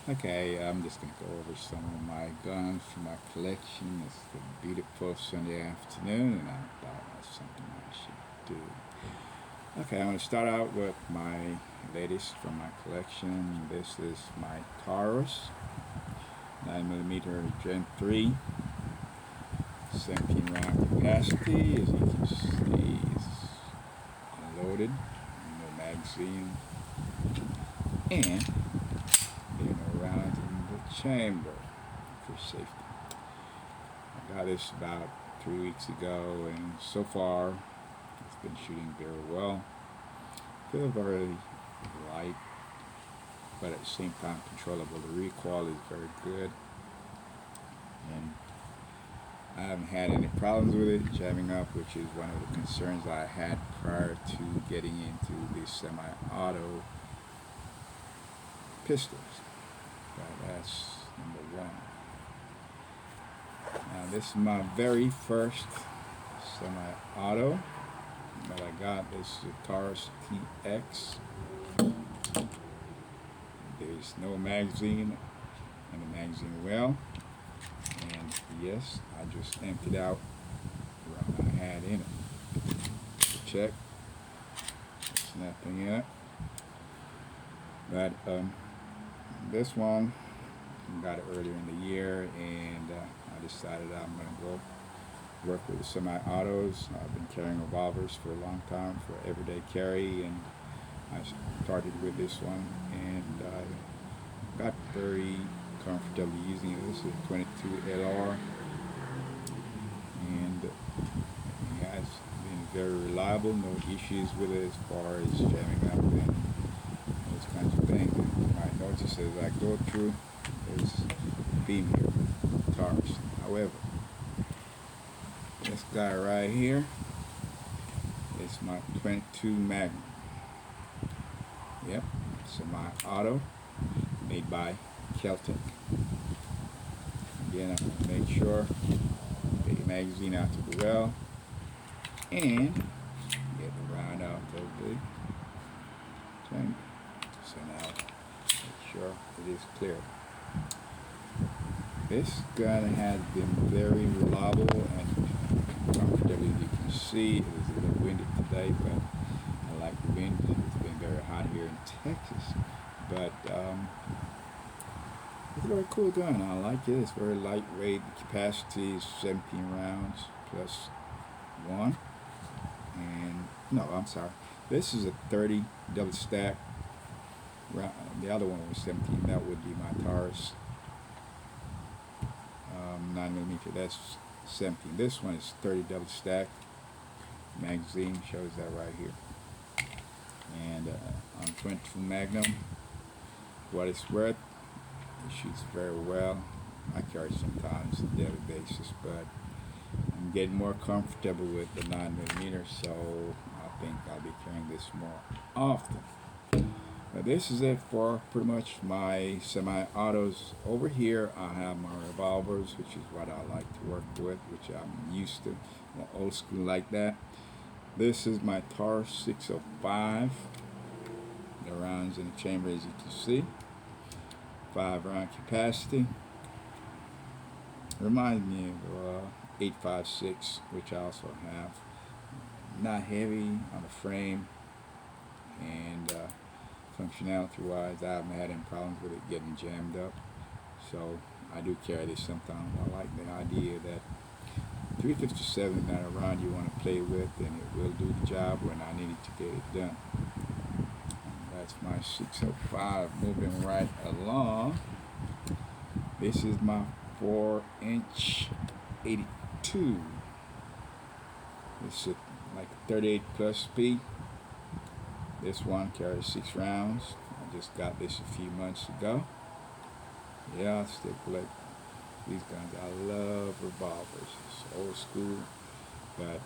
Okay, I'm just gonna go over some of my guns from my collection. It's a beautiful Sunday afternoon, and I thought that's something I should do. Okay, I'm gonna start out with my latest from my collection. This is my Taurus 9mm Gen 3, 17 round capacity. As you can see, it's unloaded, no magazine, and around in the chamber for safety. I got this about 3 weeks ago, and so far it's been shooting very well. Feel very light, but at the same time controllable. The recoil is very good, and I haven't had any problems with it jamming up, which is one of the concerns I had prior to getting into the semi-auto pistols. That's number one. Now this is my very first semi-auto that I got. This is a Taurus TX. There's no magazine and the magazine well. And yes, I just emptied out what I had in it. Check. There's nothing in it. But this one I got it earlier in the year, and I decided I'm going to go work with the semi-autos. I've been carrying revolvers for a long time for everyday carry, and I started with this one, and I got very comfortable using it. This is a 22 LR, and it has been very reliable. No issues with it as far as jamming up and those kinds of things. And I notice as I go through, there's a theme here with Taurus. However, this guy right here is my 22 Magnum. Yep, semi-auto, made by Keltec. Again, I'm going to make sure get the magazine out to the well and get the round out of the chamber. So now, make sure it is clear. This gun has been very reliable and comfortable. As you can see, it is a little windy today, but I like the wind. It's been very hot here in Texas, but it's a very cool gun. I like it. It's very lightweight. The capacity is 17 rounds plus one. And no, I'm sorry. This is a 30 double stack. The other one was 17. That would be my Taurus 9mm. That's 17. This one is 30 double stack. Magazine shows that right here. And on 22 Magnum, what it's worth, it shoots very well. I carry sometimes on a daily basis, but I'm getting more comfortable with the 9mm, so I think I'll be carrying this more often. But this is it for pretty much my semi-autos. Over here I have my revolvers, which is what I like to work with, which I'm used to, old school like that. This is my Taurus 605. The rounds in the chamber, as you can see. 5 round capacity. Reminds me of 856, which I also have. Not heavy on the frame, and functionality wise, I haven't had any problems with it getting jammed up. So I do carry this sometimes. I like the idea that 357 is not a round you want to play with, and it will do the job when I need it to get it done. That's my 605. Moving right along. This is my 4-inch 82. This is like 38 plus speed. This one carries 6 rounds. I just got this a few months ago. Yeah, I still collect these guns. I love revolvers. It's old school, but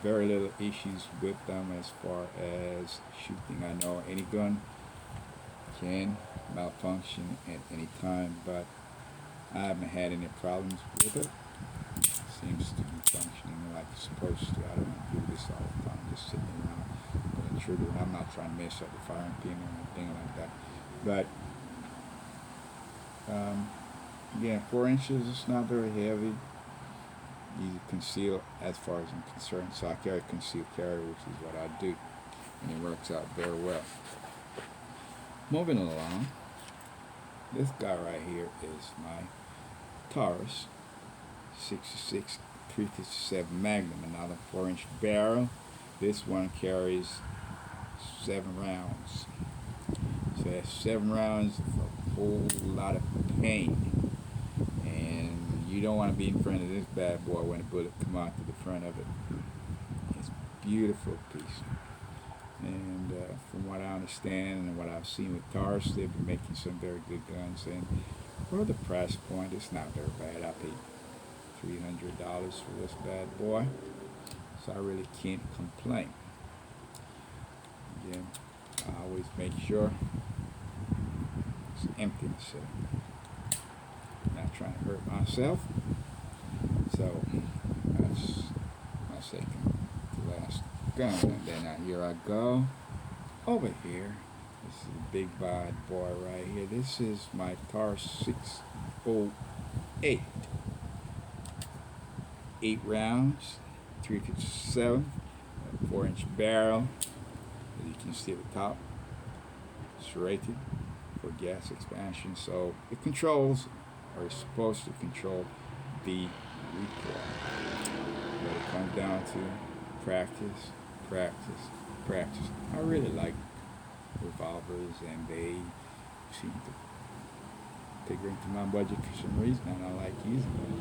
very little issues with them as far as shooting. I know any gun can malfunction at any time, but I haven't had any problems with it. It seems to be functioning like it's supposed to. I don't do this all the time, just sitting around pulling trigger. I'm not trying to mess up the firing pin or anything like that. But Um, Again, 4 inches, it's not very heavy. Easy to conceal as far as I'm concerned. So I carry concealed carry, which is what I do. And it works out very well. Moving along, this guy right here is my Taurus 66 357 Magnum, another 4-inch barrel. This one carries 7 rounds. So that's 7 rounds of a whole lot of pain. And you don't want to be in front of this bad boy when the bullet come out to the front of it. It's a beautiful piece. And from what I understand and what I've seen with Taurus, they've been making some very good guns. And for the price point, it's not very bad. I paid $300 for this bad boy, so I really can't complain. Again, I always make sure it's empty in the cylinder. Not trying to hurt myself. So that's my second to last gun. And then here I go over here. This is a big bad boy right here. This is my Taurus 608. 8 rounds, 357, 4-inch barrel. As you can see at the top, it's rated for gas expansion. So it controls, or is supposed to control, the recoil. But it comes down to practice, practice, practice. I really like revolvers, and they seem to figure into my budget for some reason, and I like using them.